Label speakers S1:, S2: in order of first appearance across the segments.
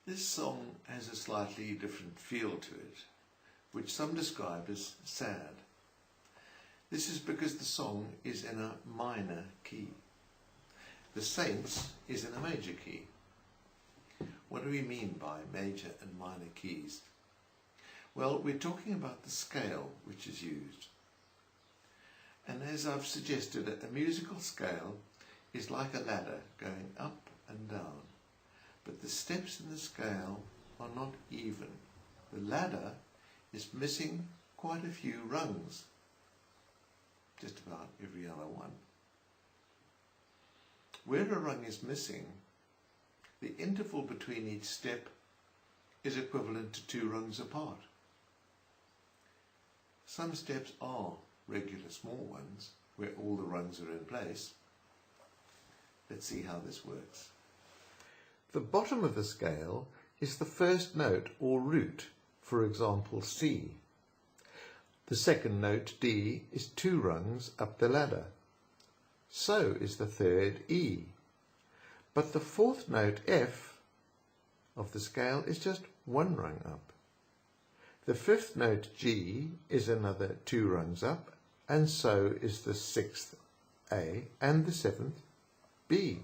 S1: This song has a slightly different feel to it, which some describe as sad. This is because the song is in a minor key. The Saints is in a major key. What do we mean by major and minor keys? Well, we're talking about the scale which is used. And as I've suggested, a musical scale is like a ladder going up and down. But the steps in the scale are not even. The ladder is missing quite a few rungs, just about every other one. Where a rung is missing, the interval between each step is equivalent to 2 rungs apart. Some steps are regular small ones, where all the rungs are in place. Let's see how this works. The bottom of the scale is the first note or root, for example C. The second note D is 2 rungs up the ladder. So is the third E. But the fourth note F of the scale is just 1 rung up. The fifth note G is another 2 rungs up, and so is the sixth A and the seventh B.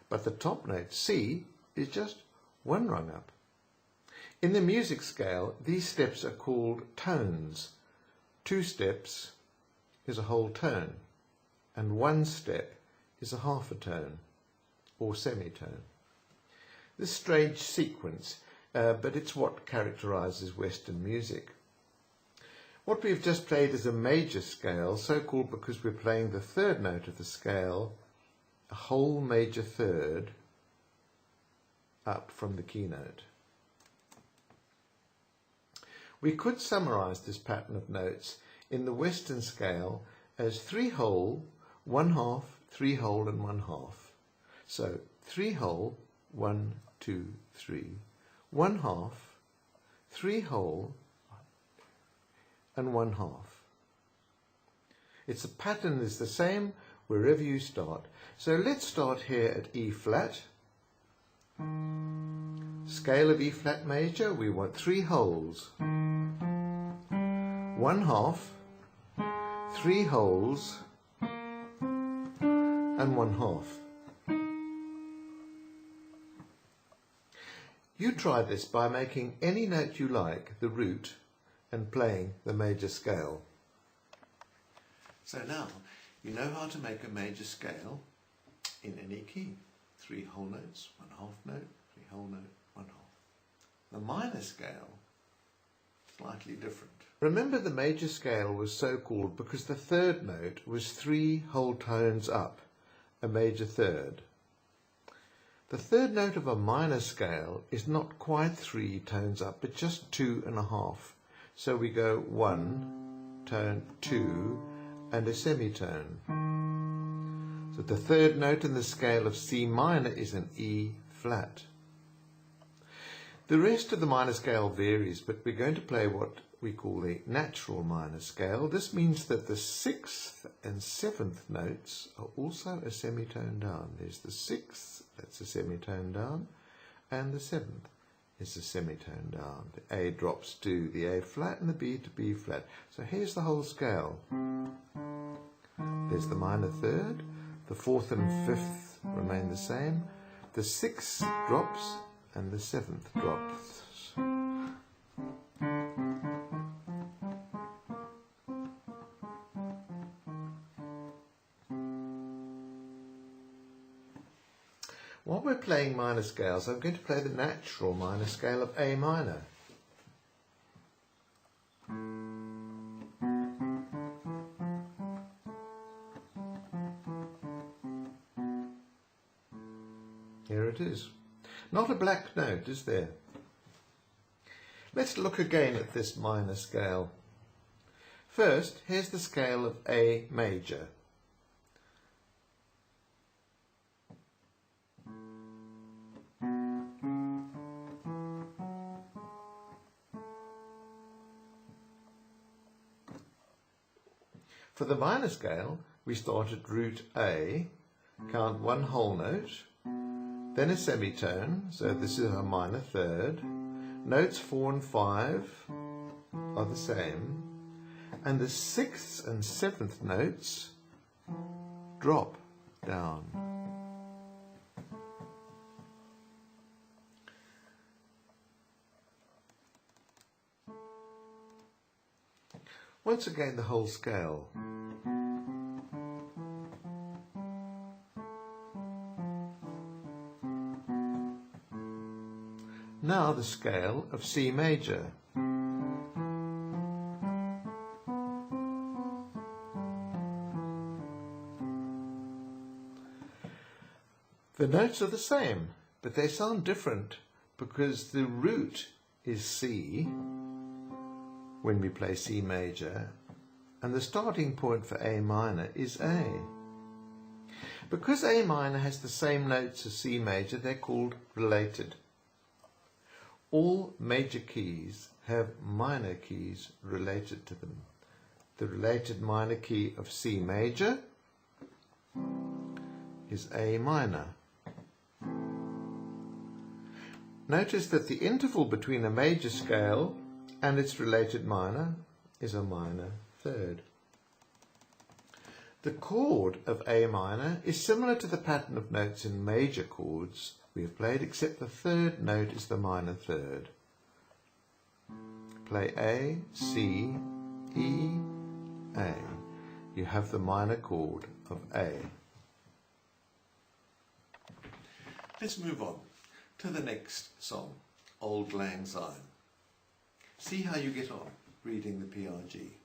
S1: But the top note C is just 1 rung up. In the music scale, these steps are called tones. 2 steps is a whole tone, and 1 step is a half a tone, or semitone. This strange sequence, but it's what characterizes Western music. What we've just played is a major scale, so called because we're playing the third note of the scale, a whole major third, up from the keynote. We could summarize this pattern of notes in the Western scale as 3 whole, 1 half, 3 whole and 1 half. So 3 whole, 1, 2, 3, 1 half, 3 whole and 1 half. It's a pattern is the same wherever you start. So let's start here at E flat. Scale of E flat major, we want 3 wholes, 1 half, 3 wholes and 1 half. You try this by making any note you like the root and playing the major scale. So now you know how to make a major scale in any key. 3 whole notes, 1 half note, 3 whole note, 1 half. The minor scale, slightly different. Remember, the major scale was so called because the third note was 3 whole tones up, a major third. The third note of a minor scale is not quite 3 tones up, but just 2.5. So we go 1, tone 2, and a semitone. So the third note in the scale of C minor is an E flat. The rest of the minor scale varies, but we're going to play what we call the natural minor scale. This means that the 6th and 7th notes are also a semitone down. There's the 6th, that's a semitone down, and the 7th is a semitone down. The A drops to the A flat and the B to B flat. So here's the whole scale. There's the minor third, the 4th and 5th remain the same, the 6th drops and the 7th drops. While we're playing minor scales, I'm going to play the natural minor scale of A minor. Here it is. Not a black note, is there? Let's look again at this minor scale. First, here's the scale of A major. For the minor scale, we start at root A, count 1 whole note, then a semitone, so this is a minor third. Notes 4 and 5 are the same, and the 6th and 7th notes drop down. Once again, the whole scale. Now the scale of C major. The notes are the same, but they sound different because the root is C when we play C major, and the starting point for A minor is A. Because A minor has the same notes as C major, they're called related. All major keys have minor keys related to them. The related minor key of C major is A minor. Notice that the interval between a major scale and its related minor is a minor third. The chord of A minor is similar to the pattern of notes in major chords we have played, except the third note is the minor third. Play A, C, E, A. You have the minor chord of A. Let's move on to the next song, Auld Lang Syne. See how you get on reading the PRG.